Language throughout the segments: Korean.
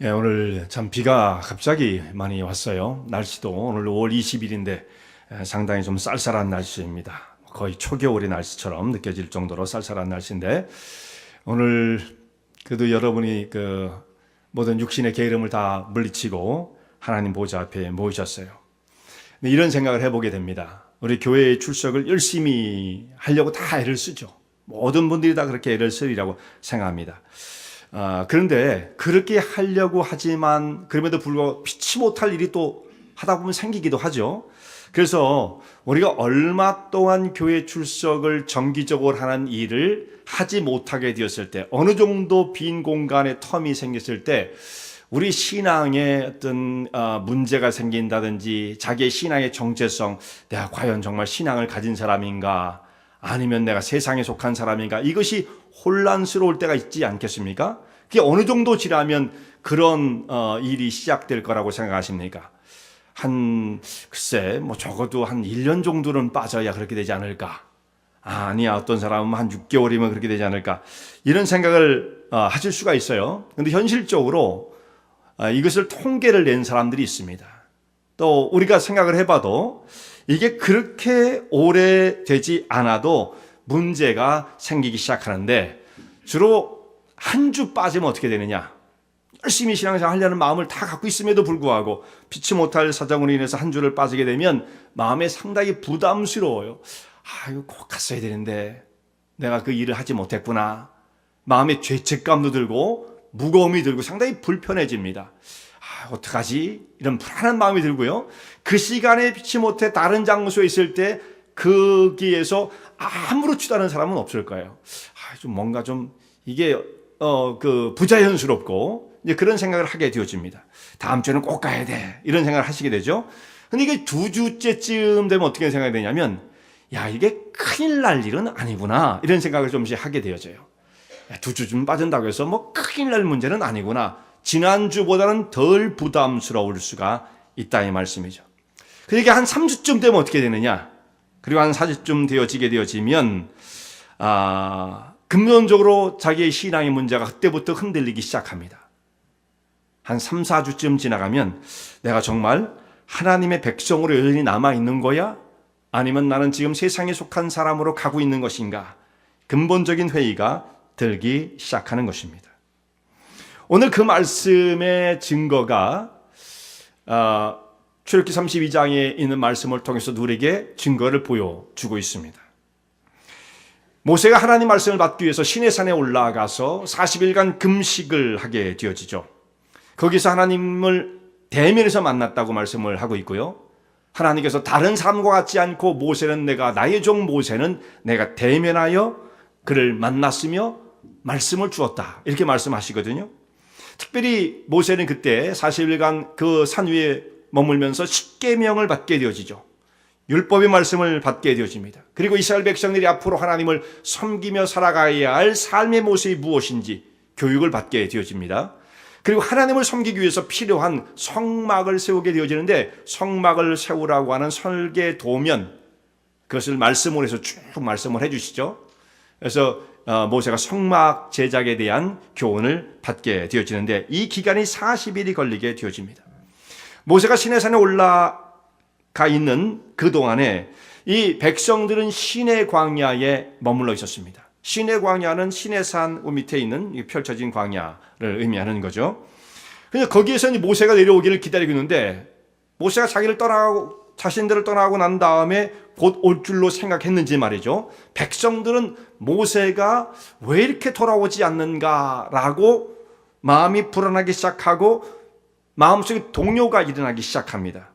예, 오늘 참 비가 갑자기 많이 왔어요. 날씨도 오늘 5월 20일인데 상당히 좀 쌀쌀한 날씨입니다. 거의 초겨울의 날씨처럼 느껴질 정도로 쌀쌀한 날씨인데 오늘 그래도 여러분이 그 모든 육신의 게으름을 다 물리치고 하나님 보좌 앞에 모이셨어요. 이런 생각을 해보게 됩니다. 우리 교회의 출석을 열심히 하려고 다 애를 쓰죠. 모든 분들이 다 그렇게 애를 쓰리라고 생각합니다. 그런데 그렇게 하려고 하지만 그럼에도 불구하고 피치 못할 일이 또 하다 보면 생기기도 하죠. 그래서 우리가 얼마 동안 교회 출석을 정기적으로 하는 일을 하지 못하게 되었을 때, 어느 정도 빈 공간에 텀이 생겼을 때 우리 신앙에 어떤 문제가 생긴다든지 자기의 신앙의 정체성, 내가 과연 정말 신앙을 가진 사람인가, 아니면 내가 세상에 속한 사람인가, 이것이 혼란스러울 때가 있지 않겠습니까? 그게 어느 정도 지나면 그런 일이 시작될 거라고 생각하십니까? 글쎄, 적어도 한 1년 정도는 빠져야 그렇게 되지 않을까? 아니야, 어떤 사람은 한 6개월이면 그렇게 되지 않을까? 이런 생각을 하실 수가 있어요. 근데 현실적으로 이것을 통계를 낸 사람들이 있습니다. 또 우리가 생각을 해봐도 이게 그렇게 오래되지 않아도 문제가 생기기 시작하는데, 주로 한 주 빠지면 어떻게 되느냐? 열심히 신앙생활 하려는 마음을 다 갖고 있음에도 불구하고 피치 못할 사정으로 인해서 한 주를 빠지게 되면 마음에 상당히 부담스러워요. 이거 꼭 갔어야 되는데 내가 그 일을 하지 못했구나. 마음에 죄책감도 들고 무거움이 들고 상당히 불편해집니다. 어떡하지? 이런 불안한 마음이 들고요. 그 시간에 피치 못해 다른 장소에 있을 때 거기에서 아무렇지도 않은 사람은 없을 거예요. 좀 뭔가 좀 이게 부자연스럽고 이제 그런 생각을 하게 되어집니다. 다음 주에는 꼭 가야 돼, 이런 생각을 하시게 되죠. 근데 이게 2주째쯤 되면 어떻게 생각이 되냐면, 이게 큰일 날 일은 아니구나, 이런 생각을 좀씩 하게 되어져요. 2주쯤 빠진다고 해서 큰일 날 문제는 아니구나, 지난주보다는 덜 부담스러울 수가 있다, 이 말씀이죠. 이게 한 3주쯤 되면 어떻게 되느냐, 그리고 한 4주쯤 되어지면 근본적으로 자기의 신앙의 문제가 그때부터 흔들리기 시작합니다. 한 3, 4주쯤 지나가면 내가 정말 하나님의 백성으로 여전히 남아있는 거야? 아니면 나는 지금 세상에 속한 사람으로 가고 있는 것인가? 근본적인 회의가 들기 시작하는 것입니다. 오늘 그 말씀의 증거가 출애굽기 32장에 있는 말씀을 통해서 우리에게 증거를 보여주고 있습니다. 모세가 하나님 말씀을 받기 위해서 시내산에 올라가서 40일간 금식을 하게 되어지죠. 거기서 하나님을 대면에서 만났다고 말씀을 하고 있고요. 하나님께서 다른 사람과 같지 않고 나의 종 모세는 내가 대면하여 그를 만났으며 말씀을 주었다, 이렇게 말씀하시거든요. 특별히 모세는 그때 40일간 그 산 위에 머물면서 십계명을 받게 되어지죠. 율법의 말씀을 받게 되어집니다. 그리고 이스라엘 백성들이 앞으로 하나님을 섬기며 살아가야 할 삶의 모습이 무엇인지 교육을 받게 되어집니다. 그리고 하나님을 섬기기 위해서 필요한 성막을 세우게 되어지는데, 성막을 세우라고 하는 설계 도면, 그것을 말씀으로 해서 쭉 말씀을 해주시죠. 그래서 모세가 성막 제작에 대한 교훈을 받게 되어지는데, 이 기간이 40일이 걸리게 되어집니다. 모세가 시내산에 올라가 있는 그 동안에 이 백성들은 시내 광야에 머물러 있었습니다. 시내 광야는 시내산 밑에 있는 펼쳐진 광야를 의미하는 거죠. 그래서 거기에서 모세가 내려오기를 기다리고 있는데, 모세가 자신들을 떠나고 난 다음에 곧 올 줄로 생각했는지 말이죠, 백성들은 모세가 왜 이렇게 돌아오지 않는가라고 마음이 불안하기 시작하고 마음속에 동요가 일어나기 시작합니다.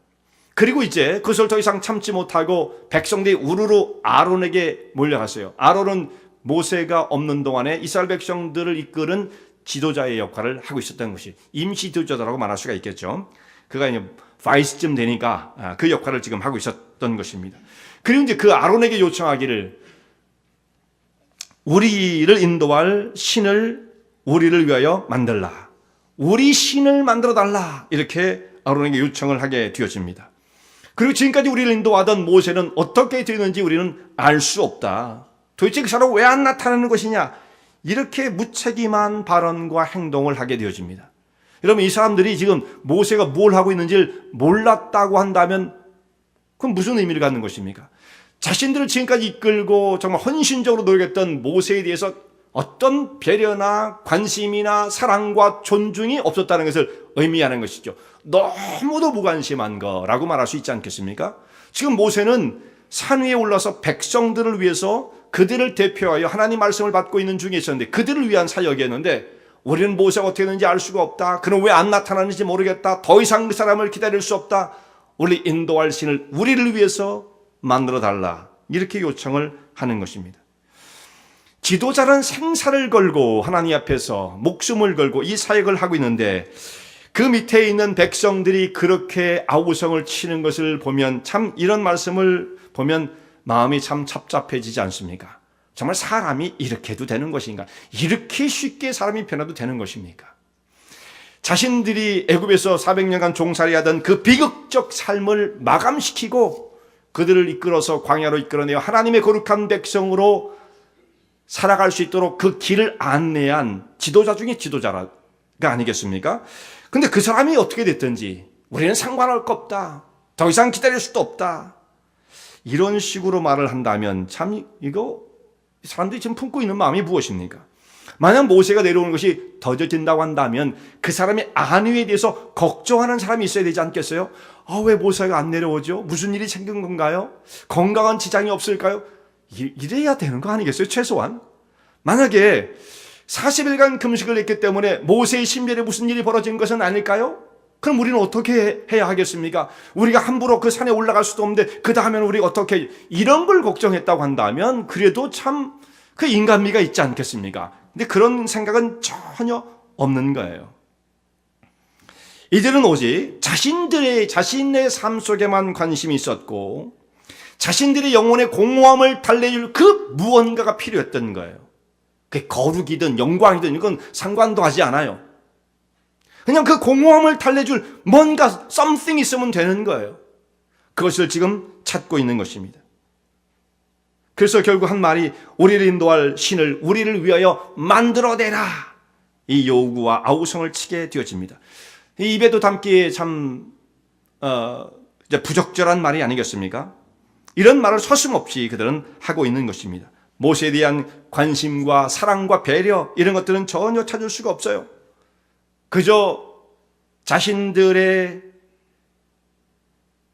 그리고 이제 그것을 더 이상 참지 못하고 백성들이 우르르 아론에게 몰려갔어요. 아론은 모세가 없는 동안에 이스라엘 백성들을 이끄는 지도자의 역할을 하고 있었던 것이, 임시 지도자라고 말할 수가 있겠죠. 그가 이제 바이스쯤 되니까 그 역할을 지금 하고 있었던 것입니다. 그리고 이제 그 아론에게 요청하기를, 우리를 인도할 신을 우리를 위하여 만들라, 우리 신을 만들어 달라, 이렇게 아론에게 요청을 하게 되어집니다. 그리고 지금까지 우리를 인도하던 모세는 어떻게 되는지 우리는 알 수 없다. 도대체 그 사람 왜 안 나타나는 것이냐? 이렇게 무책임한 발언과 행동을 하게 되어집니다. 여러분, 이 사람들이 지금 모세가 뭘 하고 있는지를 몰랐다고 한다면 그럼 무슨 의미를 갖는 것입니까? 자신들을 지금까지 이끌고 정말 헌신적으로 노력했던 모세에 대해서 어떤 배려나 관심이나 사랑과 존중이 없었다는 것을 의미하는 것이죠. 너무도 무관심한 거라고 말할 수 있지 않겠습니까? 지금 모세는 산 위에 올라서 백성들을 위해서 그들을 대표하여 하나님 말씀을 받고 있는 중에 있었는데 그들을 위한 사역이었는데 우리는 모세가 어떻게 되는지 알 수가 없다. 그는 왜 안 나타나는지 모르겠다. 더 이상 그 사람을 기다릴 수 없다. 우리 인도할 신을 우리를 위해서 만들어 달라. 이렇게 요청을 하는 것입니다. 지도자는 생사를 걸고 하나님 앞에서 목숨을 걸고 이 사역을 하고 있는데 그 밑에 있는 백성들이 그렇게 아우성을 치는 것을 보면 참 이런 말씀을 보면 마음이 참 답답해지지 않습니까? 정말 사람이 이렇게 해도 되는 것인가? 이렇게 쉽게 사람이 변화도 되는 것입니까? 자신들이 애굽에서 400년간 종살이하던 그 비극적 삶을 마감시키고 그들을 이끌어서 광야로 이끌어내어 하나님의 거룩한 백성으로 살아갈 수 있도록 그 길을 안내한 지도자 중에 지도자가 아니겠습니까? 근데 그 사람이 어떻게 됐든지 우리는 상관할 거 없다. 더 이상 기다릴 수도 없다. 이런 식으로 말을 한다면 참 이거 사람들이 지금 품고 있는 마음이 무엇입니까? 만약 모세가 내려오는 것이 더뎌진다고 한다면 그 사람의 안위에 대해서 걱정하는 사람이 있어야 되지 않겠어요? 왜 모세가 안 내려오죠? 무슨 일이 생긴 건가요? 건강한 지장이 없을까요? 이래야 되는 거 아니겠어요? 최소한. 만약에 40일간 금식을 했기 때문에 모세의 신변에 무슨 일이 벌어진 것은 아닐까요? 그럼 우리는 어떻게 해야 하겠습니까? 우리가 함부로 그 산에 올라갈 수도 없는데 그 다음에는 우리가 어떻게 이런 걸 걱정했다고 한다면 그래도 참 그 인간미가 있지 않겠습니까? 근데 그런 생각은 전혀 없는 거예요. 이들은 오직 자신의 삶 속에만 관심이 있었고 자신들의 영혼의 공허함을 달래줄 그 무언가가 필요했던 거예요. 그게 거룩이든 영광이든 이건 상관도 하지 않아요. 그냥 그 공허함을 달래줄 뭔가 something 있으면 되는 거예요. 그것을 지금 찾고 있는 것입니다. 그래서 결국 한 말이 우리를 인도할 신을 우리를 위하여 만들어내라. 이 요구와 아우성을 치게 되어집니다. 이 입에도 담기에 참 부적절한 말이 아니겠습니까? 이런 말을 서슴없이 그들은 하고 있는 것입니다. 모세에 대한 관심과 사랑과 배려 이런 것들은 전혀 찾을 수가 없어요. 그저 자신들의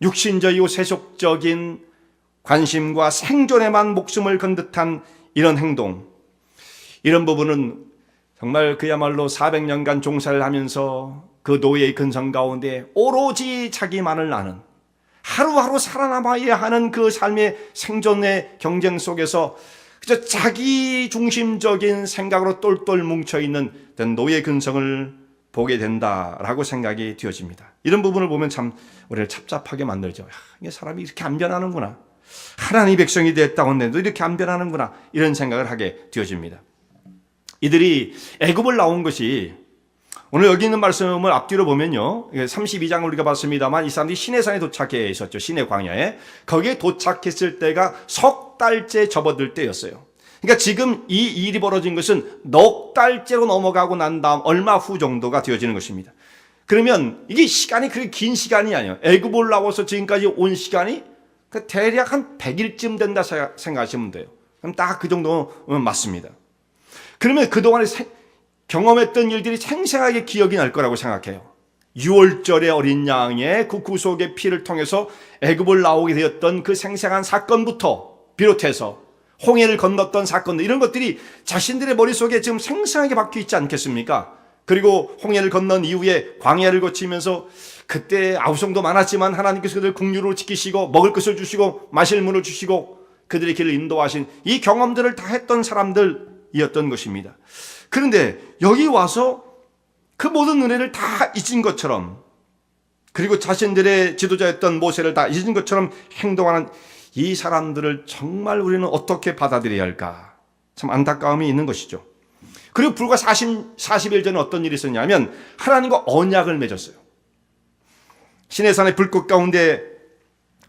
육신적이고 세속적인 관심과 생존에만 목숨을 건 듯한 이런 행동, 이런 부분은 정말 그야말로 400년간 종사를 하면서 그 노예의 근성 가운데 오로지 자기만을 아는 하루하루 살아남아야 하는 그 삶의 생존의 경쟁 속에서 그저 자기 중심적인 생각으로 똘똘 뭉쳐있는 노예 근성을 보게 된다라고 생각이 되어집니다. 이런 부분을 보면 참 우리를 찹찹하게 만들죠. 이게 사람이 이렇게 안 변하는구나. 하나님의 백성이 됐다고 해도 이렇게 안 변하는구나. 이런 생각을 하게 되어집니다. 이들이 애굽을 나온 것이 오늘 여기 있는 말씀을 앞뒤로 보면요. 32장을 우리가 봤습니다만 이 사람들이 시내산에 도착해 있었죠. 시내 광야에. 거기에 도착했을 때가 석 달째 접어들 때였어요. 그러니까 지금 이 일이 벌어진 것은 넉 달째로 넘어가고 난 다음 얼마 후 정도가 되어지는 것입니다. 그러면 이게 시간이 그렇게 긴 시간이 아니에요. 애굽 올라와서 지금까지 온 시간이 대략 한 100일쯤 된다 생각하시면 돼요. 그럼 딱 그 정도면 맞습니다. 그러면 그동안에 경험했던 일들이 생생하게 기억이 날 거라고 생각해요. 6월절의 어린 양의 그 구속의 피를 통해서 애굽을 나오게 되었던 그 생생한 사건부터 비롯해서 홍해를 건넜던 사건들 이런 것들이 자신들의 머릿속에 지금 생생하게 박혀 있지 않겠습니까? 그리고 홍해를 건넌 이후에 광야를 거치면서 그때 아우성도 많았지만 하나님께서 그들을 긍휼으로 지키시고 먹을 것을 주시고 마실 물을 주시고 그들의 길을 인도하신 이 경험들을 다 했던 사람들이었던 것입니다. 그런데 여기 와서 그 모든 은혜를 다 잊은 것처럼 그리고 자신들의 지도자였던 모세를 다 잊은 것처럼 행동하는 이 사람들을 정말 우리는 어떻게 받아들여야 할까? 참 안타까움이 있는 것이죠. 그리고 불과 40일 전에 어떤 일이 있었냐면 하나님과 언약을 맺었어요. 시내산의 불꽃 가운데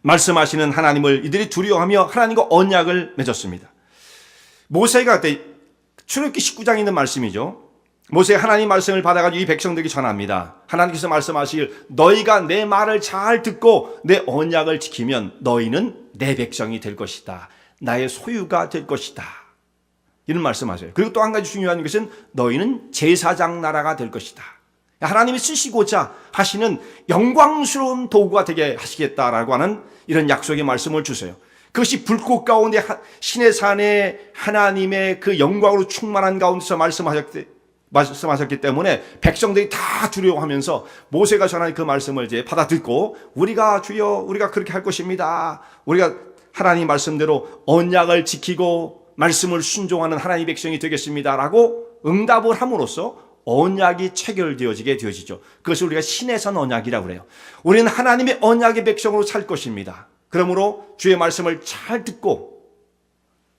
말씀하시는 하나님을 이들이 두려워하며 하나님과 언약을 맺었습니다. 모세가 그때 출애굽기 19장에 있는 말씀이죠. 모세가 하나님 말씀을 받아가지고 이 백성들에게 전합니다. 하나님께서 말씀하시길 너희가 내 말을 잘 듣고 내 언약을 지키면 너희는 내 백성이 될 것이다. 나의 소유가 될 것이다. 이런 말씀하세요. 그리고 또 한 가지 중요한 것은 너희는 제사장 나라가 될 것이다. 하나님이 쓰시고자 하시는 영광스러운 도구가 되게 하시겠다라고 하는 이런 약속의 말씀을 주세요. 그것이 불꽃 가운데 신의 산에 하나님의 그 영광으로 충만한 가운데서 말씀하셨기 때문에 백성들이 다 두려워하면서 모세가 전한 그 말씀을 이제 받아듣고 우리가 주여 우리가 그렇게 할 것입니다. 우리가 하나님 말씀대로 언약을 지키고 말씀을 순종하는 하나님의 백성이 되겠습니다라고 응답을 함으로써 언약이 체결되어지게 되어지죠. 그것을 우리가 신의 산 언약이라고 그래요. 우리는 하나님의 언약의 백성으로 살 것입니다. 그러므로 주의 말씀을 잘 듣고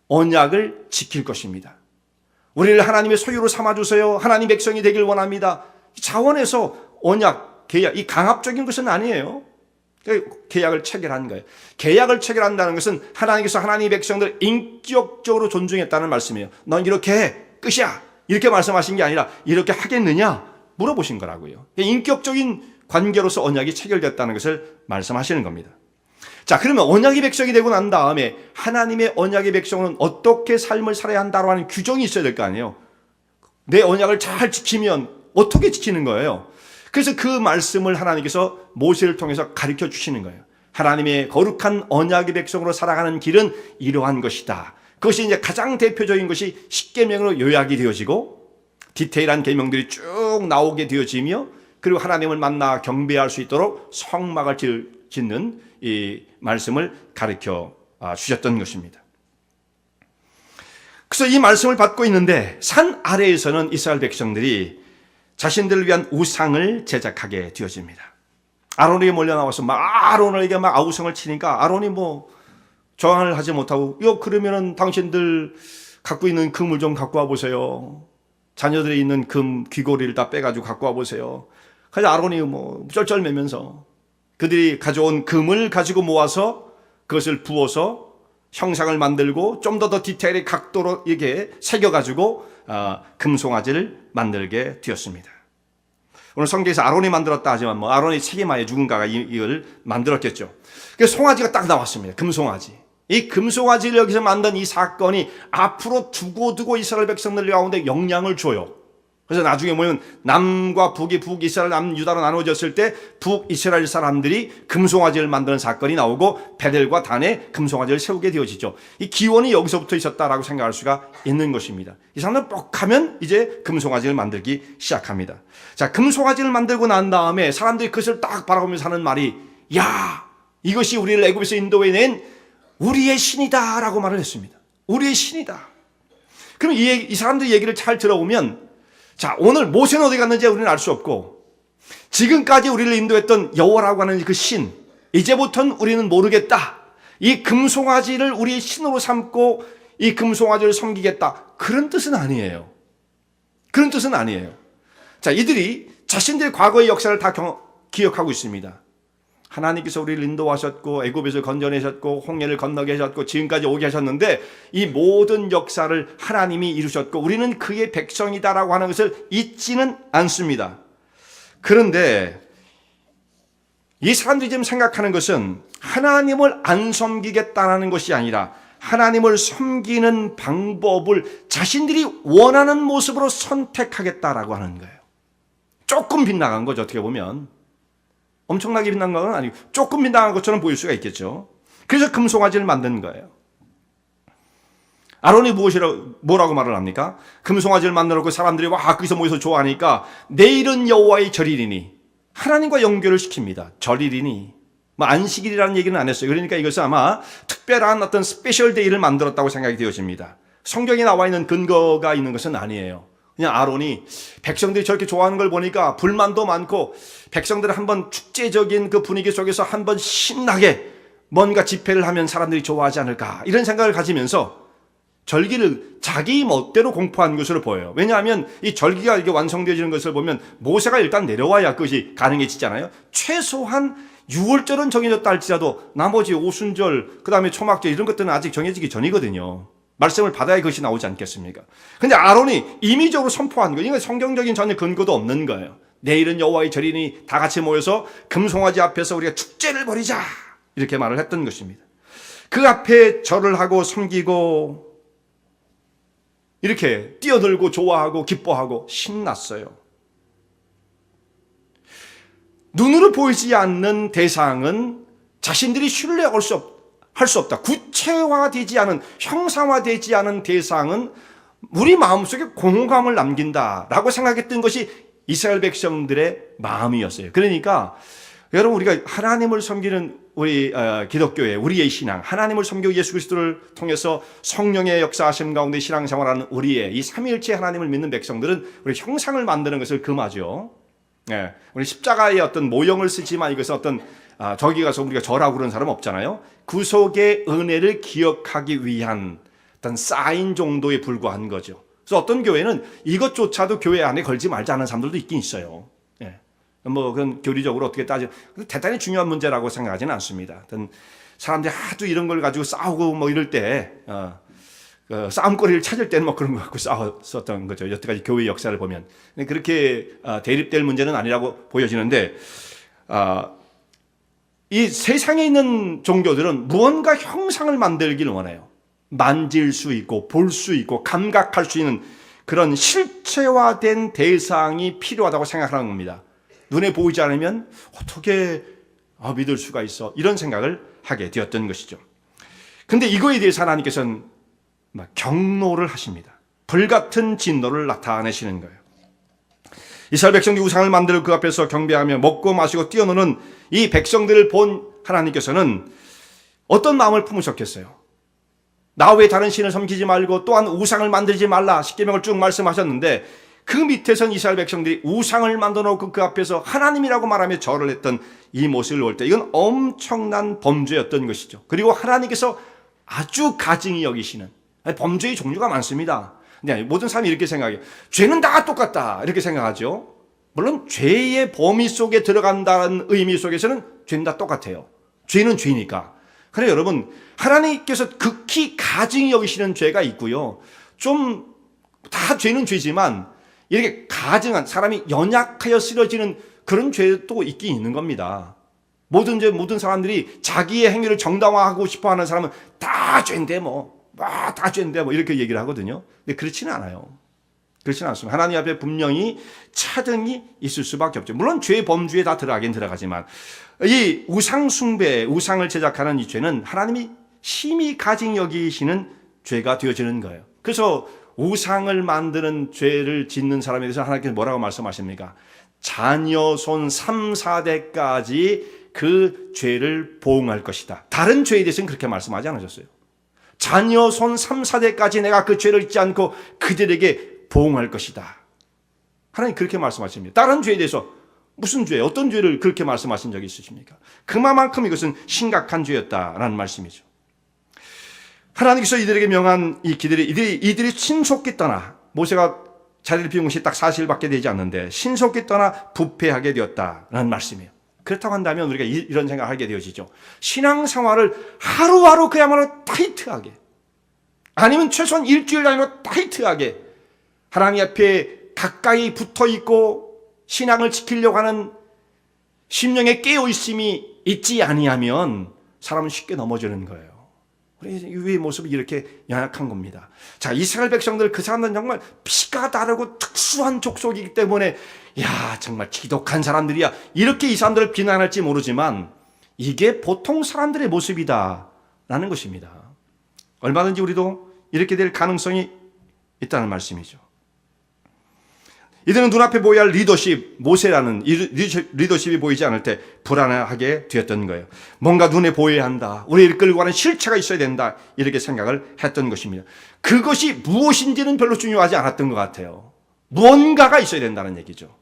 언약을 지킬 것입니다. 우리를 하나님의 소유로 삼아주세요. 하나님 백성이 되길 원합니다. 자원에서 언약, 계약, 이 강압적인 것은 아니에요. 계약을 체결한 거예요. 계약을 체결한다는 것은 하나님께서 하나님의 백성들을 인격적으로 존중했다는 말씀이에요. 넌 이렇게 해. 끝이야. 이렇게 말씀하신 게 아니라 이렇게 하겠느냐 물어보신 거라고요. 인격적인 관계로서 언약이 체결됐다는 것을 말씀하시는 겁니다. 자, 그러면 언약의 백성이 되고 난 다음에 하나님의 언약의 백성은 어떻게 삶을 살아야 한다고 하는 규정이 있어야 될 거 아니에요. 내 언약을 잘 지키면 어떻게 지키는 거예요. 그래서 그 말씀을 하나님께서 모세를 통해서 가르쳐 주시는 거예요. 하나님의 거룩한 언약의 백성으로 살아가는 길은 이러한 것이다. 그것이 이제 가장 대표적인 것이 십계명으로 요약이 되어지고 디테일한 계명들이 쭉 나오게 되어지며 그리고 하나님을 만나 경배할 수 있도록 성막을 짓는 이 말씀을 가르쳐 주셨던 것입니다. 그래서 이 말씀을 받고 있는데 산 아래에서는 이스라엘 백성들이 자신들을 위한 우상을 제작하게 되어집니다. 아론에게 몰려 나와서 아론에게 아우성을 치니까 아론이 저항을 하지 못하고 그러면은 당신들 갖고 있는 금을 좀 갖고 와 보세요. 자녀들이 있는 금 귀고리를 다 빼가지고 갖고 와 보세요. 그래서 아론이 쩔쩔매면서 그들이 가져온 금을 가지고 모아서 그것을 부어서 형상을 만들고 좀 더 디테일의 각도로 이렇게 새겨가지고 금송아지를 만들게 되었습니다. 오늘 성경에서 아론이 만들었다 하지만 아론의 책임하에 누군가가 이걸 만들었겠죠. 그래서 송아지가 딱 나왔습니다. 금송아지. 이 금송아지를 여기서 만든 이 사건이 앞으로 두고두고 이스라엘 백성들 가운데 영향을 줘요. 그래서 나중에 보면 남과 북이 북이스라엘 남유다로 나누어졌을 때 북이스라엘 사람들이 금송아지를 만드는 사건이 나오고 베델과 단에 금송아지를 세우게 되어지죠. 이 기원이 여기서부터 있었다라고 생각할 수가 있는 것입니다. 이 사람들 뻑하면 이제 금송아지를 만들기 시작합니다. 자, 금송아지를 만들고 난 다음에 사람들이 그것을 딱 바라보면서 하는 말이 야, 이것이 우리를 애굽에서 인도해낸 우리의 신이다라고 말을 했습니다. 우리의 신이다. 그럼 이 사람들 얘기를 잘 들어보면 자, 오늘 모세는 어디 갔는지 우리는 알 수 없고 지금까지 우리를 인도했던 여호와라고 하는 그 신, 이제부터는 우리는 모르겠다. 이 금송아지를 우리의 신으로 삼고 이 금송아지를 섬기겠다. 그런 뜻은 아니에요. 그런 뜻은 아니에요. 자, 이들이 자신들의 과거의 역사를 다 기억하고 있습니다. 하나님께서 우리를 인도하셨고 애굽에서 건져내셨고 홍해를 건너게 하셨고 지금까지 오게 하셨는데 이 모든 역사를 하나님이 이루셨고 우리는 그의 백성이다라고 하는 것을 잊지는 않습니다. 그런데 이 사람들이 지금 생각하는 것은 하나님을 안 섬기겠다는 것이 아니라 하나님을 섬기는 방법을 자신들이 원하는 모습으로 선택하겠다라고 하는 거예요. 조금 빗나간 거죠. 어떻게 보면 엄청나게 빗난 건 아니고 조금 빗나간 것처럼 보일 수가 있겠죠. 그래서 금송아지를 만든 거예요. 아론이 뭐라고 말을 합니까? 금송아지를 만들었고 사람들이 거기서 모여서 좋아하니까 내일은 여호와의 절일이니 하나님과 연결을 시킵니다. 절일이니 안식일이라는 얘기는 안 했어요. 그러니까 이것은 아마 특별한 어떤 스페셜 데이를 만들었다고 생각이 되어집니다. 성경에 나와 있는 근거가 있는 것은 아니에요. 그냥 아론이 백성들이 저렇게 좋아하는 걸 보니까 불만도 많고 백성들은 한번 축제적인 그 분위기 속에서 한번 신나게 뭔가 집회를 하면 사람들이 좋아하지 않을까 이런 생각을 가지면서 절기를 자기 멋대로 공포한 것으로 보여요. 왜냐하면 이 절기가 이렇게 완성되어지는 것을 보면 모세가 일단 내려와야 그것이 가능해지잖아요. 최소한 6월절은 정해졌다 할지라도 나머지 오순절, 그 다음에 초막절 이런 것들은 아직 정해지기 전이거든요. 말씀을 받아야 그것이 나오지 않겠습니까? 근데 아론이 임의적으로 선포한 거예요. 이건 성경적인 전혀 근거도 없는 거예요. 내일은 여호와의 절이니 다 같이 모여서 금송아지 앞에서 우리가 축제를 벌이자, 이렇게 말을 했던 것입니다. 그 앞에 절을 하고 섬기고 이렇게 뛰어들고 좋아하고 기뻐하고 신났어요. 눈으로 보이지 않는 대상은 자신들이 신뢰할 수 없다. 구체화되지 않은, 형상화되지 않은 대상은 우리 마음속에 공허감을 남긴다라고 생각했던 것이 이스라엘 백성들의 마음이었어요. 그러니까 여러분, 우리가 하나님을 섬기는 우리 기독교의 우리의 신앙, 하나님을 섬기고 예수 그리스도를 통해서 성령의 역사하심 가운데 신앙생활하는 우리의 이 삼위일체 하나님을 믿는 백성들은 우리 형상을 만드는 것을 금하죠. 예, 우리 십자가의 어떤 모형을 쓰지만 이것은 어떤 저기 가서 우리가 절하고 그런 사람 없잖아요. 구속의 은혜를 기억하기 위한 어떤 사인 정도에 불과한 거죠. 그래서 어떤 교회는 이것조차도 교회 안에 걸지 말자는 사람들도 있긴 있어요. 예. 뭐 그건 교리적으로 어떻게 대단히 중요한 문제라고 생각하지는 않습니다. 어떤 사람들이 하도 이런 걸 가지고 싸우고 뭐 이럴 때 싸움거리를 찾을 때는 뭐 그런 거 갖고 싸웠었던 거죠. 여태까지 교회 역사를 보면 그렇게 대립될 문제는 아니라고 보여지는데, 이 세상에 있는 종교들은 무언가 형상을 만들기를 원해요. 만질 수 있고 볼 수 있고 감각할 수 있는 그런 실체화된 대상이 필요하다고 생각하는 겁니다. 눈에 보이지 않으면 어떻게 믿을 수가 있어, 이런 생각을 하게 되었던 것이죠. 근데 이거에 대해서 하나님께서는 경노를 하십니다. 불같은 진노를 나타내시는 거예요. 이스라엘 백성들이 우상을 만들어 그 앞에서 경배하며 먹고 마시고 뛰어노는 이 백성들을 본 하나님께서는 어떤 마음을 품으셨겠어요? 나 외에 다른 신을 섬기지 말고 또한 우상을 만들지 말라, 십계명을 쭉 말씀하셨는데, 그 밑에선 이스라엘 백성들이 우상을 만들어 놓고 그 앞에서 하나님이라고 말하며 절을 했던 이 모습을 볼 때 이건 엄청난 범죄였던 것이죠. 그리고 하나님께서 아주 가증히 여기시는, 범죄의 종류가 많습니다. 근데 모든 사람이 이렇게 생각해요. 죄는 다 똑같다, 이렇게 생각하죠. 물론 죄의 범위 속에 들어간다는 의미 속에서는 죄는 다 똑같아요. 죄는 죄니까. 그래 여러분, 하나님께서 극히 가증히 여기시는 죄가 있고요. 좀 다 죄는 죄지만 이렇게 가증한, 사람이 연약하여 쓰러지는 그런 죄도 있긴 있는 겁니다. 모든 사람들이 자기의 행위를 정당화하고 싶어 하는 사람은 다 죄인데 다 죄인데 이렇게 얘기를 하거든요. 근데 그렇지는 않아요. 그렇지는 않습니다. 하나님 앞에 분명히 차등이 있을 수밖에 없죠. 물론 죄 범주에 다 들어가긴 들어가지만 이 우상 숭배, 우상을 제작하는 이 죄는 하나님이 심히 가증히 여기시는 죄가 되어지는 거예요. 그래서 우상을 만드는 죄를 짓는 사람에 대해서 하나님께서 뭐라고 말씀하십니까? 자녀 손 3, 4대까지 그 죄를 보응할 것이다. 다른 죄에 대해서는 그렇게 말씀하지 않으셨어요. 자녀 손 3, 4대까지 내가 그 죄를 잊지 않고 그들에게 보응할 것이다. 하나님 그렇게 말씀하십니다. 다른 죄에 대해서 무슨 죄, 어떤 죄를 그렇게 말씀하신 적이 있으십니까? 그만큼 이것은 심각한 죄였다라는 말씀이죠. 하나님께서 이들에게 명한 이들이 신속히 떠나, 모세가 자리를 비운 것이 딱 사실밖에 되지 않는데 신속히 떠나 부패하게 되었다라는 말씀이에요. 그렇다고 한다면 우리가 이런 생각을 하게 되어지죠. 신앙생활을 하루하루 그야말로 타이트하게, 아니면 최소한 일주일 단위로 타이트하게 하나님 앞에 가까이 붙어있고 신앙을 지키려고 하는 심령의 깨어있음이 있지 아니하면 사람은 쉽게 넘어지는 거예요. 우리의 모습이 이렇게 연약한 겁니다. 자, 이스라엘 백성들, 그 사람들은 정말 피가 다르고 특수한 족속이기 때문에 정말 지독한 사람들이야, 이렇게 이 사람들을 비난할지 모르지만 이게 보통 사람들의 모습이다라는 것입니다. 얼마든지 우리도 이렇게 될 가능성이 있다는 말씀이죠. 이들은 눈앞에 보여야 할 리더십, 모세라는 리더십이 보이지 않을 때 불안하게 되었던 거예요. 뭔가 눈에 보여야 한다, 우리를 끌고 가는 실체가 있어야 된다, 이렇게 생각을 했던 것입니다. 그것이 무엇인지는 별로 중요하지 않았던 것 같아요. 무언가가 있어야 된다는 얘기죠.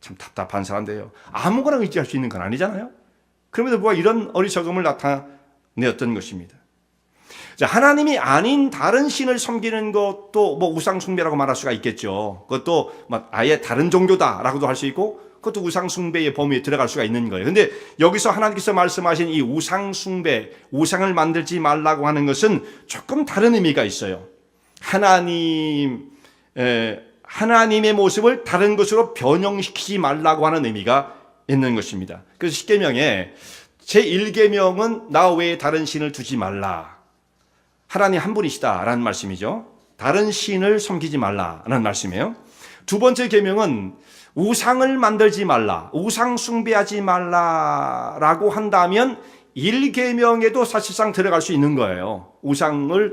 참 답답한 사람들이에요. 아무거나 의지할 수 있는 건 아니잖아요. 그럼에도 불구하고 이런 어리석음을 나타내었던 것입니다. 자, 하나님이 아닌 다른 신을 섬기는 것도 우상 숭배라고 말할 수가 있겠죠. 그것도 아예 다른 종교다라고도 할 수 있고, 그것도 우상 숭배의 범위에 들어갈 수가 있는 거예요. 근데 여기서 하나님께서 말씀하신 이 우상 숭배, 우상을 만들지 말라고 하는 것은 조금 다른 의미가 있어요. 하나님의 모습을 다른 것으로 변형시키지 말라고 하는 의미가 있는 것입니다. 그래서 십계명에 제1계명은 나 외에 다른 신을 두지 말라. 하나님 한 분이시다라는 말씀이죠. 다른 신을 섬기지 말라라는 말씀이에요. 두 번째 계명은 우상을 만들지 말라, 우상 숭배하지 말라라고 한다면 1계명에도 사실상 들어갈 수 있는 거예요.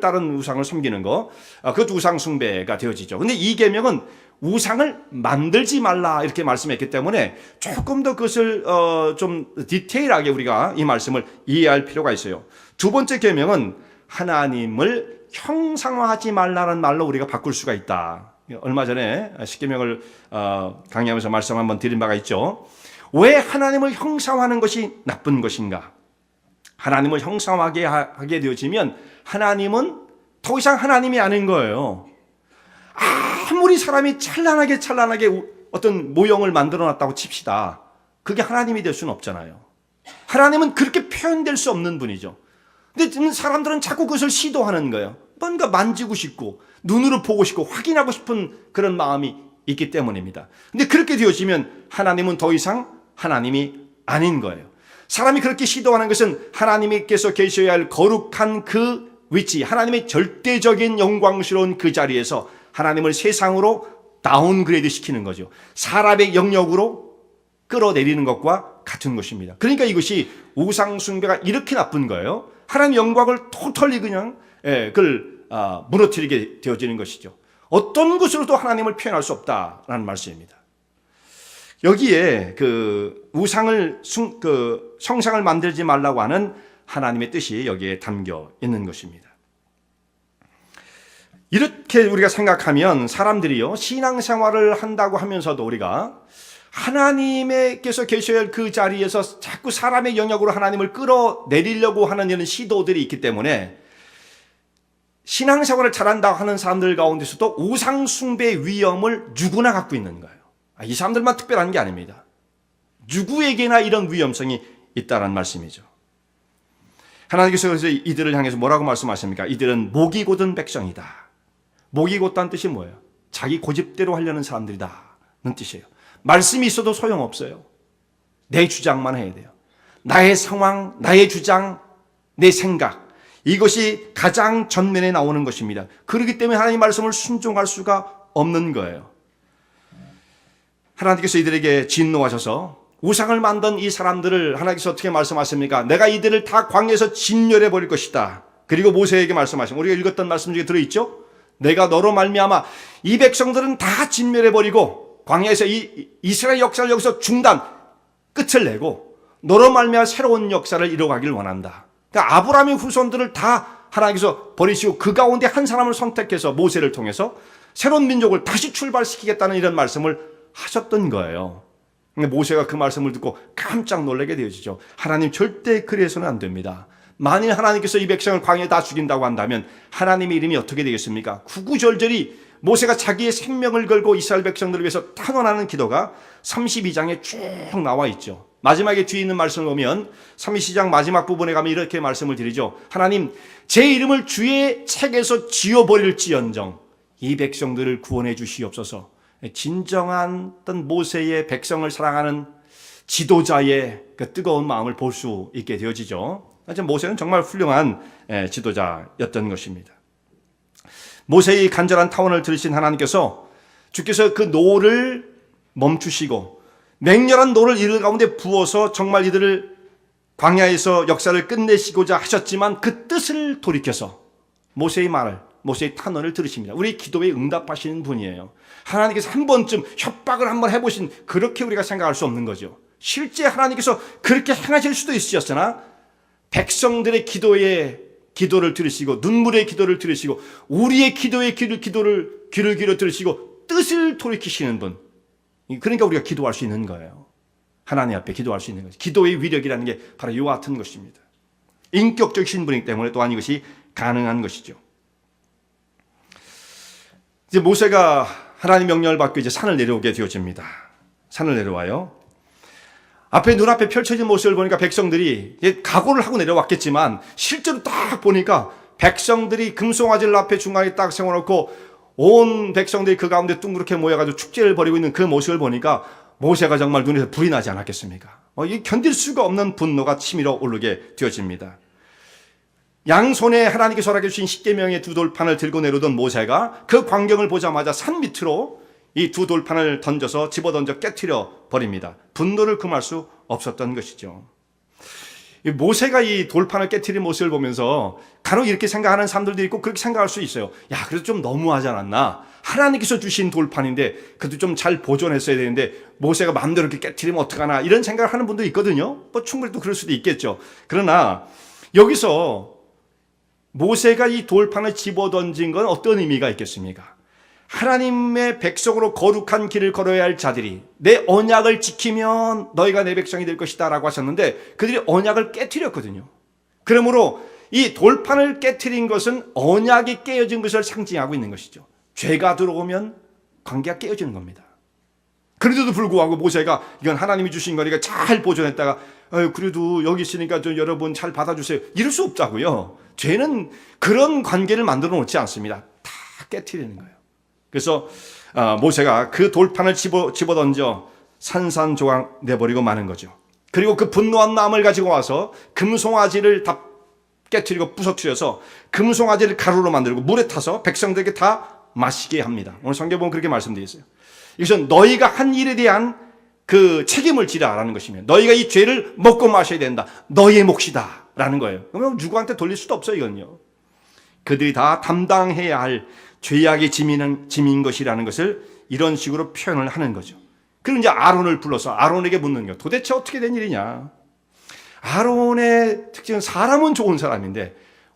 다른 우상을 섬기는 거, 그것도 우상 숭배가 되어지죠. 근데 2계명은 우상을 만들지 말라 이렇게 말씀했기 때문에 조금 더 그것을 좀 디테일하게 우리가 이 말씀을 이해할 필요가 있어요. 두 번째 계명은 하나님을 형상화하지 말라는 말로 우리가 바꿀 수가 있다. 얼마 전에 십계명을 강의하면서 말씀 한번 드린 바가 있죠. 왜 하나님을 형상화하는 것이 나쁜 것인가? 하나님을 형상화하게 하게 되어지면 하나님은 더 이상 하나님이 아닌 거예요. 아무리 사람이 찬란하게 어떤 모형을 만들어 놨다고 칩시다. 그게 하나님이 될 수는 없잖아요. 하나님은 그렇게 표현될 수 없는 분이죠. 근데 사람들은 자꾸 그것을 시도하는 거예요. 뭔가 만지고 싶고 눈으로 보고 싶고 확인하고 싶은 그런 마음이 있기 때문입니다. 근데 그렇게 되어지면 하나님은 더 이상 하나님이 아닌 거예요. 사람이 그렇게 시도하는 것은 하나님께서 계셔야 할 거룩한 그 위치, 하나님의 절대적인 영광스러운 그 자리에서 하나님을 세상으로 다운그레이드 시키는 거죠. 사람의 영역으로 끌어내리는 것과 같은 것입니다. 그러니까 이것이 우상숭배가 이렇게 나쁜 거예요. 하나님의 영광을 토털리 그냥 그걸 무너뜨리게 되어지는 것이죠. 어떤 것으로도 하나님을 표현할 수 없다라는 말씀입니다. 여기에 성상을 만들지 말라고 하는 하나님의 뜻이 여기에 담겨 있는 것입니다. 이렇게 우리가 생각하면 사람들이요, 신앙생활을 한다고 하면서도 우리가 하나님께서 계셔야 할 그 자리에서 자꾸 사람의 영역으로 하나님을 끌어내리려고 하는 이런 시도들이 있기 때문에 신앙생활을 잘한다고 하는 사람들 가운데서도 우상숭배의 위험을 누구나 갖고 있는 거예요. 이 사람들만 특별한 게 아닙니다. 누구에게나 이런 위험성이 있다는 말씀이죠. 하나님께서 그래서 이들을 향해서 뭐라고 말씀하십니까? 이들은 목이 곧은 백성이다. 목이 곧다는 뜻이 뭐예요? 자기 고집대로 하려는 사람들이다는 뜻이에요. 말씀이 있어도 소용없어요. 내 주장만 해야 돼요. 나의 상황, 나의 주장, 내 생각, 이것이 가장 전면에 나오는 것입니다. 그렇기 때문에 하나님의 말씀을 순종할 수가 없는 거예요. 하나님께서 이들에게 진노하셔서 우상을 만든 이 사람들을 하나님께서 어떻게 말씀하십니까? 내가 이들을 다 광야에서 진멸해 버릴 것이다. 그리고 모세에게 말씀하신, 우리가 읽었던 말씀 중에 들어있죠? 내가 너로 말미암아 이 백성들은 다 진멸해 버리고 광야에서 이 이스라엘 역사를 여기서 중단, 끝을 내고 너로 말미암아 새로운 역사를 이뤄가기를 원한다. 그러니까 아브라함의 후손들을 다 하나님께서 버리시고 그 가운데 한 사람을 선택해서 모세를 통해서 새로운 민족을 다시 출발시키겠다는 이런 말씀을 하셨던 거예요. 근데 모세가 그 말씀을 듣고 깜짝 놀라게 되어지죠. 하나님 절대 그래서는 안 됩니다. 만일 하나님께서 이 백성을 광야에 다 죽인다고 한다면 하나님의 이름이 어떻게 되겠습니까? 구구절절히 모세가 자기의 생명을 걸고 이스라엘 백성들을 위해서 탄원하는 기도가 32장에 쭉 나와 있죠. 마지막에 뒤에 있는 말씀을 보면 32장 마지막 부분에 가면 이렇게 말씀을 드리죠. 하나님, 제 이름을 주의 책에서 지워버릴지언정 이 백성들을 구원해 주시옵소서. 진정한 어떤 모세의 백성을 사랑하는 지도자의 그 뜨거운 마음을 볼 수 있게 되어지죠. 모세는 정말 훌륭한 지도자였던 것입니다. 모세의 간절한 타원을 들으신 하나님께서 주께서 그 노를 멈추시고 맹렬한 노를 이들 가운데 부어서 정말 이들을 광야에서 역사를 끝내시고자 하셨지만 그 뜻을 돌이켜서 모세의 말을, 모세의 탄원을 들으십니다. 우리 기도에 응답하시는 분이에요. 하나님께서 한 번쯤 협박을 한번 해보신, 그렇게 우리가 생각할 수 없는 거죠. 실제 하나님께서 그렇게 행하실 수도 있으셨으나 백성들의 기도를 들으시고 눈물의 기도를 들으시고 우리의 기도의 귀를 기울여 들으시고 뜻을 돌이키시는 분, 그러니까 우리가 기도할 수 있는 거예요. 하나님 앞에 기도할 수 있는 거죠. 기도의 위력이라는 게 바로 이와 같은 것입니다. 인격적이신 분이기 때문에 또한 이것이 가능한 것이죠. 이제 모세가 하나님 명령을 받고 이제 산을 내려오게 되어집니다. 산을 내려와요. 눈앞에 펼쳐진 모습을 보니까 백성들이 각오를 하고 내려왔겠지만 실제로 딱 보니까 백성들이 금송아지를 앞에 중간에 딱 세워놓고 온 백성들이 그 가운데 둥그렇게 모여가지고 축제를 벌이고 있는 그 모습을 보니까 모세가 정말 눈에서 불이 나지 않았겠습니까? 이 견딜 수가 없는 분노가 치밀어 오르게 되어집니다. 양손에 하나님께서 허락해 주신 십계명의 두 돌판을 들고 내려오던 모세가 그 광경을 보자마자 산 밑으로 이 두 돌판을 던져서 집어던져 깨트려 버립니다. 분노를 금할 수 없었던 것이죠. 모세가 이 돌판을 깨트린 모습을 보면서 간혹 이렇게 생각하는 사람들도 있고 그렇게 생각할 수 있어요. 야, 그래도 좀 너무하지 않았나? 하나님께서 주신 돌판인데 그래도 좀 잘 보존했어야 되는데 모세가 마음대로 이렇게 깨트리면 어떡하나? 이런 생각을 하는 분도 있거든요. 충분히 또 그럴 수도 있겠죠. 그러나 여기서 모세가 이 돌판을 집어던진 건 어떤 의미가 있겠습니까? 하나님의 백성으로 거룩한 길을 걸어야 할 자들이 내 언약을 지키면 너희가 내 백성이 될 것이다 라고 하셨는데 그들이 언약을 깨트렸거든요. 그러므로 이 돌판을 깨트린 것은 언약이 깨어진 것을 상징하고 있는 것이죠. 죄가 들어오면 관계가 깨어지는 겁니다. 그런데도 불구하고 모세가 이건 하나님이 주신 거니까 잘 보존했다가 그래도 여기 있으니까 좀 여러분 잘 받아주세요. 이럴 수 없다고요. 죄는 그런 관계를 만들어 놓지 않습니다. 다 깨트리는 거예요. 그래서 모세가 그 돌판을 집어던져 산산조각 내버리고 마는 거죠. 그리고 그 분노한 마음을 가지고 와서 금송아지를 다 깨트리고 부서뜨려서 금송아지를 가루로 만들고 물에 타서 백성들에게 다 마시게 합니다. 오늘 성경 보면 그렇게 말씀되어 있어요. 이것은 너희가 한 일에 대한 그 책임을 지라라는 것이며 너희가 이 죄를 먹고 마셔야 된다. 너희의 몫이다 라는 거예요. 그러면 누구한테 돌릴 수도 없어요. 이건요. 그들이 다 담당해야 할 죄악의 짐인 것이라는 것을 이런 식으로 표현을 하는 거죠. 그리고 이제 아론을 불러서 아론에게 묻는 거예요. 도대체 어떻게 된 일이냐. 아론의 특징은 사람은 좋은 사람인데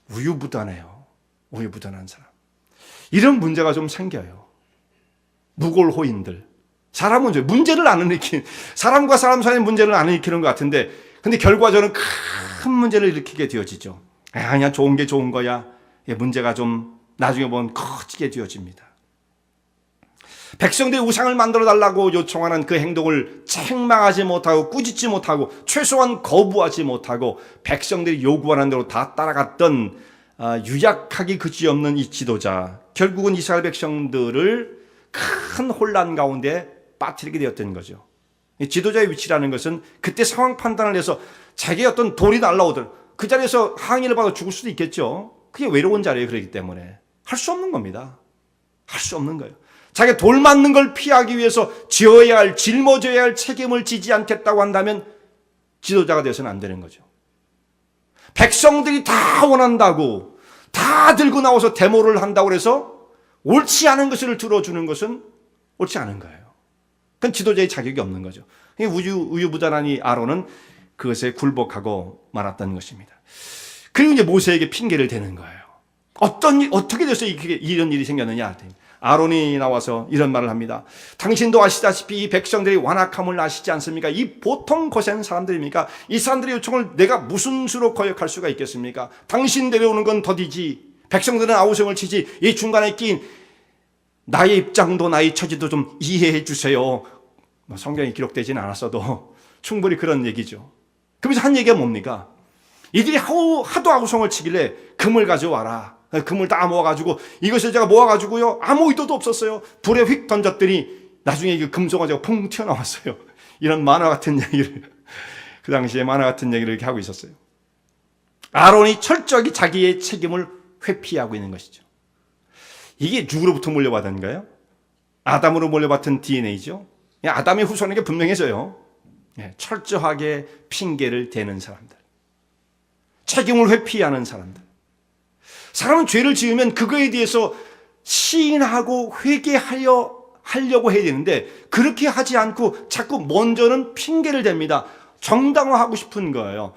우유부단해요. 우유부단한 사람. 이런 문제가 좀 생겨요. 무골호인들. 사람은 문제를 안 일으키는, 사람과 사람 사이의 문제를 안 일으키는 것 같은데 근데 결과적으로 큰 문제를 일으키게 되어지죠. 그냥 좋은 게 좋은 거야. 문제가 좀 나중에 보면 커지게 되어집니다. 백성들이 우상을 만들어 달라고 요청하는 그 행동을 책망하지 못하고 꾸짖지 못하고 최소한 거부하지 못하고 백성들이 요구하는 대로 다 따라갔던 유약하기 그지없는 이 지도자, 결국은 이스라엘 백성들을 큰 혼란 가운데 빠뜨리게 되었던 거죠. 이 지도자의 위치라는 것은 그때 상황 판단을 해서 자기의 어떤 돌이 날라오더라도 그 자리에서 항의를 받아 죽을 수도 있겠죠. 그게 외로운 자리에 그러기 때문에 할 수 없는 겁니다. 할 수 없는 거예요. 자기가 돌 맞는 걸 피하기 위해서 지어야 할, 짊어져야 할 책임을 지지 않겠다고 한다면 지도자가 되어서는 안 되는 거죠. 백성들이 다 원한다고 다 들고 나와서 데모를 한다고 해서 옳지 않은 것을 들어주는 것은 옳지 않은 거예요. 그건 지도자의 자격이 없는 거죠. 우유부단한 이 아론은 그것에 굴복하고 말았던 것입니다. 그리고 이제 모세에게 핑계를 대는 거예요. 어떻게 돼서 이런 일이 생겼느냐. 아론이 나와서 이런 말을 합니다. 당신도 아시다시피 이 백성들이 완악함을 아시지 않습니까? 이 보통 거센 사람들입니까? 이 사람들의 요청을 내가 무슨 수로 거역할 수가 있겠습니까? 당신 데려오는 건 더디지. 백성들은 아우성을 치지. 이 중간에 낀 나의 입장도 나의 처지도 좀 이해해 주세요. 성경에 기록되지는 않았어도 충분히 그런 얘기죠. 그러면서 한 얘기가 뭡니까? 이들이 하도 아우성을 치길래 금을 가져와라. 금을 다 모아가지고 이것을 제가 모아가지고요 아무 의도도 없었어요. 불에 휙 던졌더니 나중에 그 금송아지가 퐁 튀어나왔어요. 이런 만화 같은 얘기를 그 당시에 만화 같은 얘기를 이렇게 하고 있었어요. 아론이 철저하게 자기의 책임을 회피하고 있는 것이죠. 이게 누구로부터 물려받은가요? 아담으로 물려받은 DNA죠. 아담의 후손에게 분명해져요. 철저하게 핑계를 대는 사람들, 책임을 회피하는 사람들. 사람은 죄를 지으면 그거에 대해서 시인하고 회개하려고 해야 되는데 그렇게 하지 않고 자꾸 먼저는 핑계를 댑니다. 정당화하고 싶은 거예요.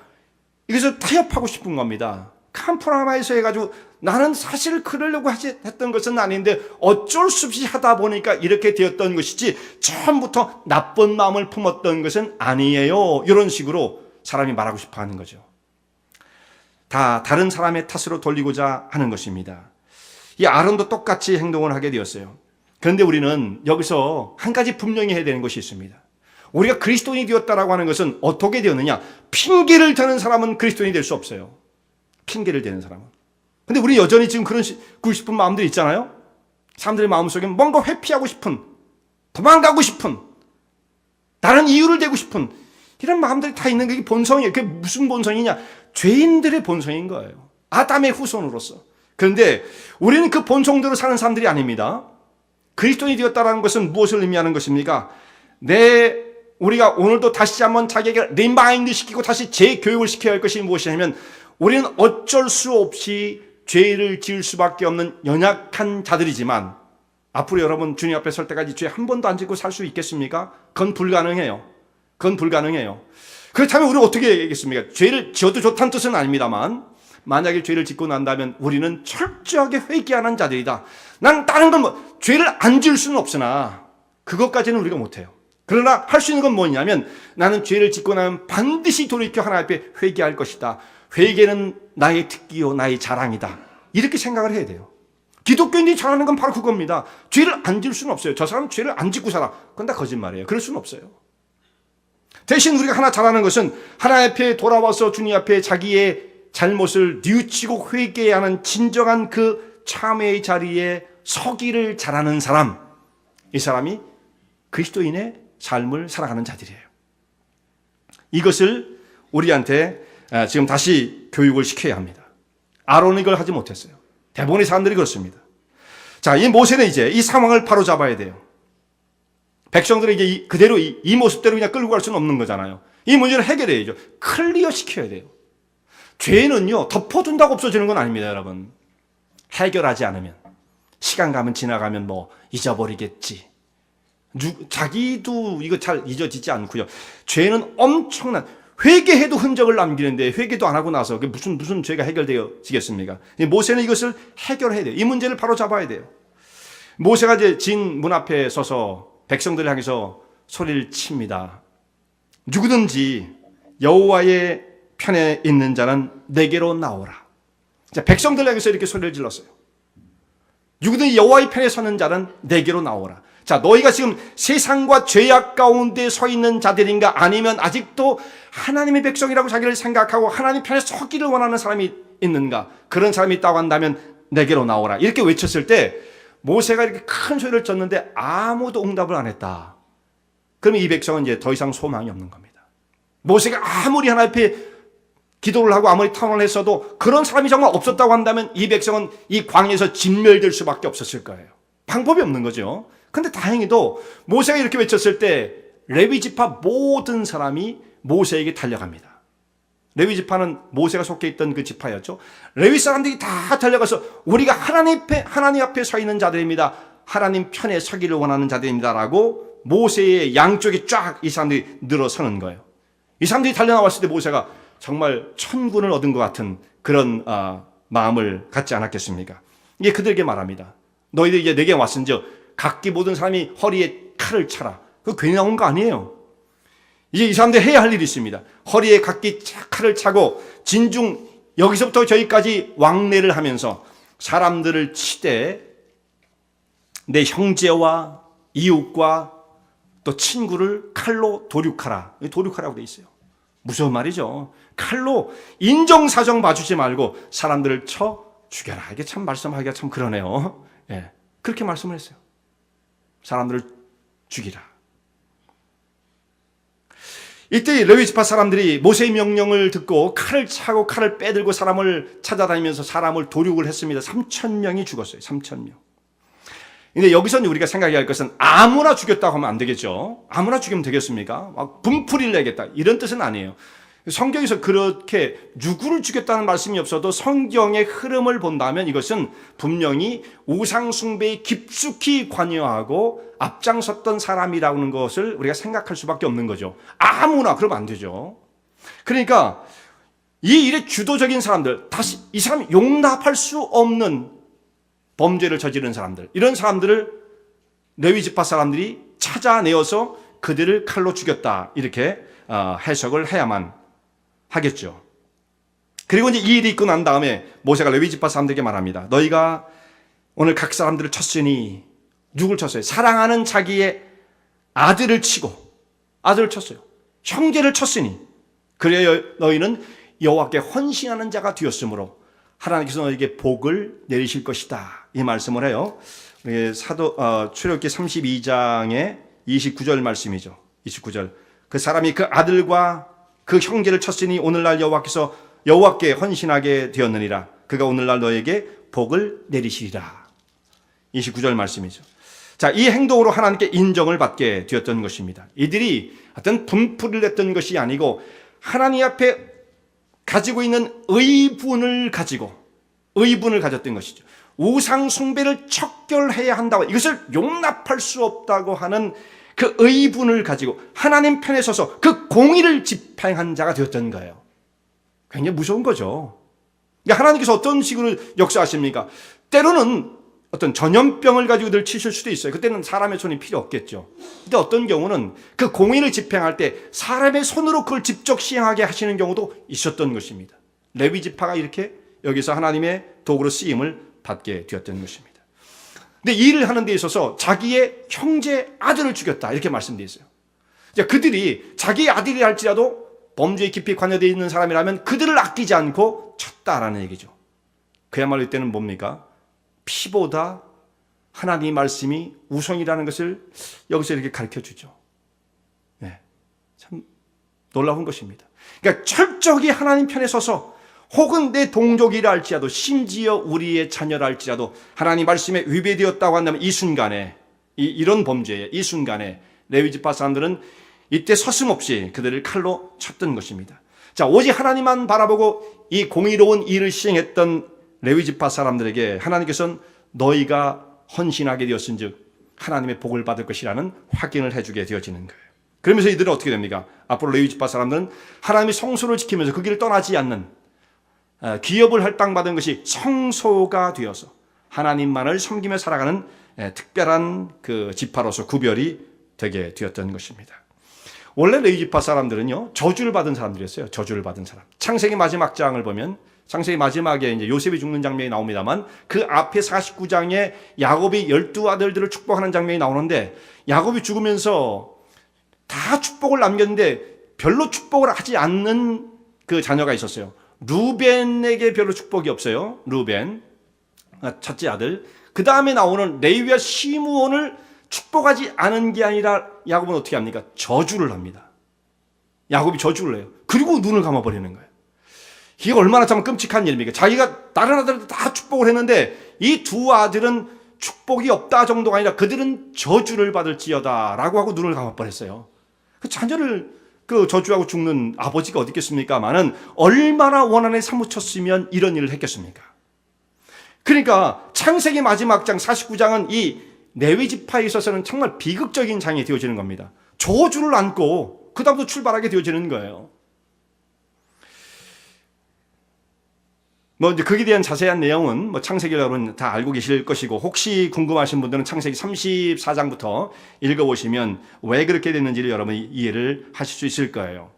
이것을 타협하고 싶은 겁니다. 컴프라마이즈 해가지고 나는 사실 그러려고 했던 것은 아닌데 어쩔 수 없이 하다 보니까 이렇게 되었던 것이지 처음부터 나쁜 마음을 품었던 것은 아니에요. 이런 식으로 사람이 말하고 싶어 하는 거죠. 다 다른 사람의 탓으로 돌리고자 하는 것입니다. 이 아론도 똑같이 행동을 하게 되었어요. 그런데 우리는 여기서 한 가지 분명히 해야 되는 것이 있습니다. 우리가 그리스도인이 되었다라고 하는 것은 어떻게 되었느냐? 핑계를 대는 사람은 그리스도인이 될 수 없어요. 핑계를 대는 사람은. 근데 우리 여전히 지금 그러고 싶은 마음들이 있잖아요. 사람들의 마음속에 뭔가 회피하고 싶은, 도망가고 싶은, 다른 이유를 대고 싶은 이런 마음들이 다 있는 게 본성이에요. 그게 무슨 본성이냐? 죄인들의 본성인 거예요. 아담의 후손으로서. 그런데 우리는 그 본성대로 사는 사람들이 아닙니다. 그리스도인이 되었다는 것은 무엇을 의미하는 것입니까? 우리가 오늘도 다시 한번 자기에게 리마인드 시키고 다시 재교육을 시켜야 할 것이 무엇이냐면 우리는 어쩔 수 없이 죄를 지을 수밖에 없는 연약한 자들이지만 앞으로 여러분 주님 앞에 설 때까지 죄 한 번도 안 짓고 살 수 있겠습니까? 그건 불가능해요. 그건 불가능해요. 그렇다면 우리는 어떻게 해야겠습니까? 죄를 지어도 좋다는 뜻은 아닙니다만 만약에 죄를 짓고 난다면 우리는 철저하게 회개하는 자들이다. 난 다른 건 죄를 안 지을 수는 없으나 그것까지는 우리가 못해요. 그러나 할 수 있는 건 뭐냐면 나는 죄를 짓고 나면 반드시 돌이켜 하나님 앞에 회개할 것이다. 회개는 나의 특기요 나의 자랑이다. 이렇게 생각을 해야 돼요. 기독교인들이 잘하는 건 바로 그겁니다. 죄를 안 지을 수는 없어요. 저 사람은 죄를 안 짓고 살아. 그건 다 거짓말이에요. 그럴 수는 없어요. 대신 우리가 하나 잘하는 것은 하나님 앞에 돌아와서 주님 앞에 자기의 잘못을 뉘우치고 회개하는 진정한 그 참회의 자리에 서기를 잘하는 사람. 이 사람이 그리스도인의 삶을 살아가는 자들이에요. 이것을 우리한테 지금 다시 교육을 시켜야 합니다. 아론은 이걸 하지 못했어요. 대부분의 사람들이 그렇습니다. 자, 이 모세는 이제 이 상황을 바로잡아야 돼요. 백성들이 이제 그대로 이 모습대로 그냥 끌고 갈 수는 없는 거잖아요. 이 문제를 해결해야죠. 클리어 시켜야 돼요. 죄는요, 덮어둔다고 없어지는 건 아닙니다, 여러분. 해결하지 않으면. 시간 가면 지나가면 뭐 잊어버리겠지. 자기도 이거 잘 잊어지지 않고요. 죄는 엄청난, 회개해도 흔적을 남기는데 회개도 안 하고 나서 무슨 죄가 해결되어지겠습니까? 모세는 이것을 해결해야 돼요. 이 문제를 바로 잡아야 돼요. 모세가 이제 진 문 앞에 서서 백성들을 향해서 소리를 칩니다. 누구든지 여호와의 편에 있는 자는 내게로 나오라. 자, 백성들 향해서 이렇게 소리를 질렀어요. 누구든지 여호와의 편에 서는 자는 내게로 나오라. 자, 너희가 지금 세상과 죄악 가운데 서 있는 자들인가? 아니면 아직도 하나님의 백성이라고 자기를 생각하고 하나님 편에 서기를 원하는 사람이 있는가? 그런 사람이 있다고 한다면 내게로 나오라. 이렇게 외쳤을 때 모세가 이렇게 큰 소리를 쳤는데 아무도 응답을 안 했다. 그러면 이 백성은 이제 더 이상 소망이 없는 겁니다. 모세가 아무리 하나님 앞에 기도를 하고 아무리 탄원을 했어도 그런 사람이 정말 없었다고 한다면 이 백성은 이 광야에서 진멸될 수밖에 없었을 거예요. 방법이 없는 거죠. 근데 다행히도 모세가 이렇게 외쳤을 때 레위 지파 모든 사람이 모세에게 달려갑니다. 레위 지파는 모세가 속해 있던 그 지파였죠. 레위 사람들이 다 달려가서 우리가 하나님 앞에 서 있는 자들입니다. 하나님 편에 서기를 원하는 자들입니다라고 모세의 양쪽에 쫙 이 사람들이 늘어서는 거예요. 이 사람들이 달려나왔을 때 모세가 정말 천군을 얻은 것 같은 그런 마음을 갖지 않았겠습니까? 이게 그들에게 말합니다. 너희들 이제 내게 왔은즉 각기 모든 사람이 허리에 칼을 차라. 그거 괜히 나온 거 아니에요. 이제 이 사람들 해야 할 일이 있습니다. 허리에 각기 칼을 차고 진중 여기서부터 저기까지 왕래를 하면서 사람들을 치되 내 형제와 이웃과 또 친구를 칼로 도륙하라. 도륙하라고 돼 있어요. 무서운 말이죠. 칼로 인정사정 봐주지 말고 사람들을 쳐 죽여라. 이게 참 말씀하기가 참 그러네요. 예, 그렇게 말씀을 했어요. 사람들을 죽이라. 이때 레위 지파 사람들이 모세의 명령을 듣고 칼을 차고 칼을 빼들고 사람을 찾아다니면서 사람을 도륙을 했습니다. 3,000명이 죽었어요. 3,000명. 근데 여기서 우리가 생각해야 할 것은 아무나 죽였다고 하면 안 되겠죠. 아무나 죽이면 되겠습니까? 막 분풀이를 내겠다. 이런 뜻은 아니에요. 성경에서 그렇게 누구를 죽였다는 말씀이 없어도 성경의 흐름을 본다면 이것은 분명히 우상숭배에 깊숙이 관여하고 앞장섰던 사람이라는 것을 우리가 생각할 수밖에 없는 거죠. 아무나 그러면 안 되죠. 그러니까 이 일의 주도적인 사람들, 다시 이 사람 용납할 수 없는 범죄를 저지른 사람들, 이런 사람들을 레위 지파 사람들이 찾아내어서 그들을 칼로 죽였다. 이렇게 해석을 해야만 하겠죠. 그리고 이제 이 일이 있고 난 다음에 모세가 레위 지파 사람들에게 말합니다. 너희가 오늘 각 사람들을 쳤으니 누굴 쳤어요? 사랑하는 자기의 아들을 치고 아들을 쳤어요. 형제를 쳤으니 그래야 너희는 여호와께 헌신하는 자가 되었으므로 하나님께서 너에게 복을 내리실 것이다. 이 말씀을 해요. 출애굽기 32장의 29절 말씀이죠. 29절. 그 사람이 그 아들과 그 형제를 쳤으니 오늘날 여호와께 헌신하게 되었느니라. 그가 오늘날 너에게 복을 내리시리라. 29절 말씀이죠. 자, 이 행동으로 하나님께 인정을 받게 되었던 것입니다. 이들이 어떤 분풀이를 냈던 것이 아니고 하나님 앞에 가지고 있는 의분을 가졌던 것이죠. 우상 숭배를 척결해야 한다고, 이것을 용납할 수 없다고 하는 그 의분을 가지고 하나님 편에 서서 그 공의를 집행한 자가 되었던 거예요. 굉장히 무서운 거죠. 그러니까 하나님께서 어떤 식으로 역사하십니까? 때로는 어떤 전염병을 가지고들 치실 수도 있어요. 그때는 사람의 손이 필요 없겠죠. 근데 어떤 경우는 그 공의를 집행할 때 사람의 손으로 그걸 직접 시행하게 하시는 경우도 있었던 것입니다. 레위 지파가 이렇게 여기서 하나님의 도구로 쓰임을 받게 되었던 것입니다. 근데 이 일을 하는 데 있어서 자기의 형제 아들을 죽였다, 이렇게 말씀되어 있어요. 그들이 자기의 아들이 할지라도 범죄에 깊이 관여되어 있는 사람이라면 그들을 아끼지 않고 쳤다라는 얘기죠. 그야말로 이때는 뭡니까? 피보다 하나님의 말씀이 우선이라는 것을 여기서 이렇게 가르쳐 주죠. 네, 참 놀라운 것입니다. 그러니까 철저히 하나님 편에 서서, 혹은 내 동족이라 할지라도, 심지어 우리의 자녀라 할지라도 하나님 말씀에 위배되었다고 한다면 이 순간에, 이런 범죄에 이 순간에 레위 지파 사람들은 이때 서슴없이 그들을 칼로 쳤던 것입니다. 자, 오직 하나님만 바라보고 이 공의로운 일을 시행했던 레위 지파 사람들에게 하나님께서는 너희가 헌신하게 되었은즉 하나님의 복을 받을 것이라는 확인을 해주게 되어지는 거예요. 그러면서 이들은 어떻게 됩니까? 앞으로 레위 지파 사람들은 하나님의 성소를 지키면서 그 길을 떠나지 않는, 기업을 할당받은 것이 성소가 되어서 하나님만을 섬기며 살아가는 특별한 그 지파로서 구별이 되게 되었던 것입니다. 원래 레위 지파 사람들은요, 저주를 받은 사람들이었어요. 저주를 받은 사람. 창세기 마지막 장을 보면, 창세기 마지막에 이제 요셉이 죽는 장면이 나옵니다만, 그 앞에 49장에 야곱이 12아들들을 축복하는 장면이 나오는데, 야곱이 죽으면서 다 축복을 남겼는데 별로 축복을 하지 않는 그 자녀가 있었어요. 루벤에게 별로 축복이 없어요. 루벤, 첫째 아들. 그 다음에 나오는 레위와 시므온을 축복하지 않은 게 아니라 야곱은 어떻게 합니까? 저주를 합니다. 야곱이 저주를 해요. 그리고 눈을 감아버리는 거예요. 이게 얼마나 참 끔찍한 일입니까? 자기가 다른 아들들 다 축복을 했는데 이 두 아들은 축복이 없다 정도가 아니라 그들은 저주를 받을지어다 라고 하고 눈을 감아버렸어요. 그 자녀를 그 저주하고 죽는 아버지가 어디 있겠습니까마는 얼마나 원한에 사무쳤으면 이런 일을 했겠습니까? 그러니까 창세기 마지막 장 49장은 이 레위 지파에 있어서는 정말 비극적인 장이 되어지는 겁니다. 저주를 안고 그 다음부터 출발하게 되어지는 거예요. 이제 거기에 대한 자세한 내용은 창세기 여러분 다 알고 계실 것이고, 혹시 궁금하신 분들은 창세기 34장부터 읽어보시면 왜 그렇게 됐는지를 여러분이 이해를 하실 수 있을 거예요.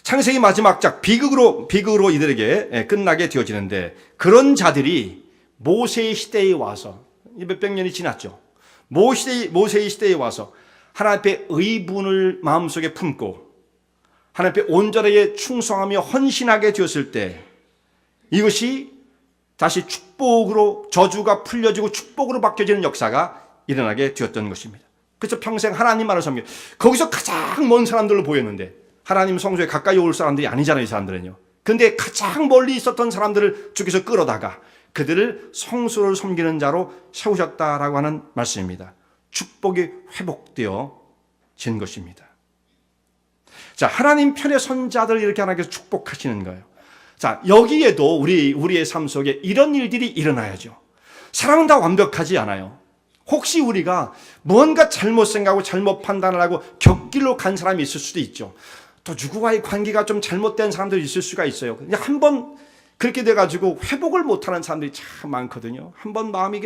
창세기 마지막 장, 비극으로 이들에게 끝나게 되어지는데, 그런 자들이 모세의 시대에 와서, 몇백 년이 지났죠. 모세의 시대에 와서 하나님 앞에 의분을 마음속에 품고 하나님 앞에 온전하게 충성하며 헌신하게 되었을 때, 이것이 다시 축복으로, 저주가 풀려지고 축복으로 바뀌어지는 역사가 일어나게 되었던 것입니다. 그래서 평생 하나님만을 섬겨, 거기서 가장 먼 사람들로 보였는데, 하나님 성소에 가까이 올 사람들이 아니잖아요, 이 사람들은요. 근데 가장 멀리 있었던 사람들을 주께서 끌어다가 그들을 성소를 섬기는 자로 세우셨다라고 하는 말씀입니다. 축복이 회복되어진 것입니다. 자, 하나님 편의 선자들 이렇게 하나님께서 축복하시는 거예요. 자, 여기에도 우리의 삶 속에 이런 일들이 일어나야죠. 사람은 다 완벽하지 않아요. 혹시 우리가 뭔가 잘못 생각하고 잘못 판단을 하고 곁길로 간 사람이 있을 수도 있죠. 또 누구와의 관계가 좀 잘못된 사람들이 있을 수가 있어요. 그냥 한번 그렇게 돼가지고 회복을 못하는 사람들이 참 많거든요. 한번 마음이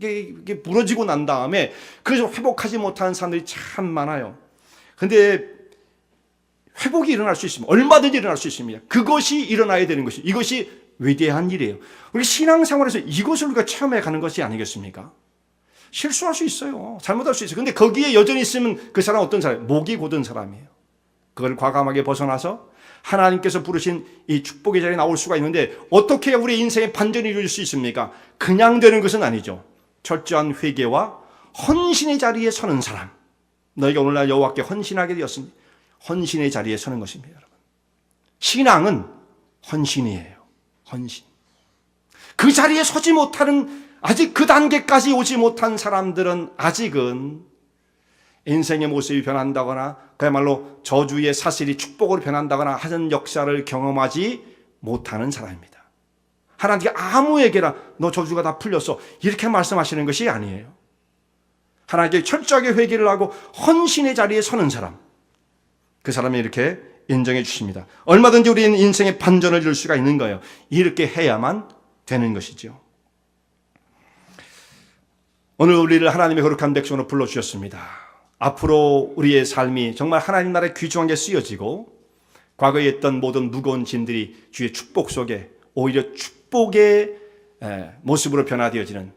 이게 부러지고 난 다음에 그래서 회복하지 못하는 사람들이 참 많아요. 근데 회복이 일어날 수 있습니다. 얼마든지 일어날 수 있습니다. 그것이 일어나야 되는 것이, 이것이 위대한 일이에요. 우리 신앙생활에서 이것을 우리가 체험해 가는 것이 아니겠습니까? 실수할 수 있어요. 잘못할 수 있어요. 근데 거기에 여전히 있으면 그 사람은 어떤 사람이에요? 목이 곧은 사람이에요. 그걸 과감하게 벗어나서 하나님께서 부르신 이 축복의 자리에 나올 수가 있는데, 어떻게 우리 인생의 반전이 이룰 수 있습니까? 그냥 되는 것은 아니죠. 철저한 회개와 헌신의 자리에 서는 사람, 너희가 오늘날 여호와께 헌신하게 되었습니다. 헌신의 자리에 서는 것입니다. 여러분, 신앙은 헌신이에요. 헌신. 그 자리에 서지 못하는, 아직 그 단계까지 오지 못한 사람들은 아직은 인생의 모습이 변한다거나 그야말로 저주의 사실이 축복으로 변한다거나 하는 역사를 경험하지 못하는 사람입니다. 하나님께 아무에게나 너 저주가 다 풀렸어, 이렇게 말씀하시는 것이 아니에요. 하나님께 철저하게 회개를 하고 헌신의 자리에 서는 사람, 그 사람이 이렇게 인정해 주십니다. 얼마든지 우리는 인생의 반전을 이룰 수가 있는 거예요. 이렇게 해야만 되는 것이죠. 오늘 우리를 하나님의 거룩한 백성으로 불러주셨습니다. 앞으로 우리의 삶이 정말 하나님 나라의 귀중한 게 쓰여지고, 과거에 있던 모든 무거운 짐들이 주의 축복 속에 오히려 축복의 모습으로 변화되어지는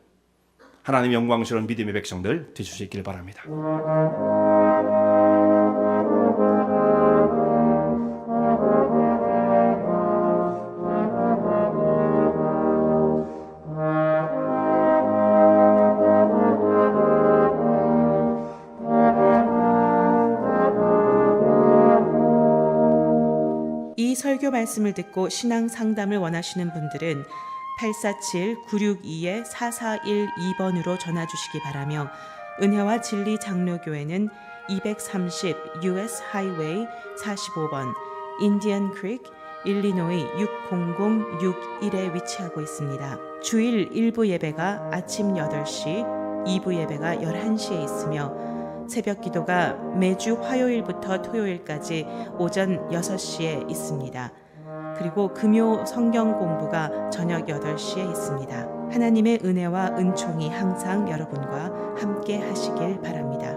하나님의 영광스러운 믿음의 백성들 되실 수 있기를 바랍니다. 이 설교 말씀을 듣고 신앙 상담을 원하시는 분들은 847-962-4412번으로 전화 주시기 바라며, 은혜와 진리 장로교회는 230 US 하이웨이 45번 인디언 크릭 일리노이 60061에 위치하고 있습니다. 주일 1부 예배가 아침 8시, 2부 예배가 11시에 있으며 새벽 기도가 매주 화요일부터 토요일까지 오전 6시에 있습니다. 그리고 금요 성경 공부가 저녁 8시에 있습니다. 하나님의 은혜와 은총이 항상 여러분과 함께 하시길 바랍니다.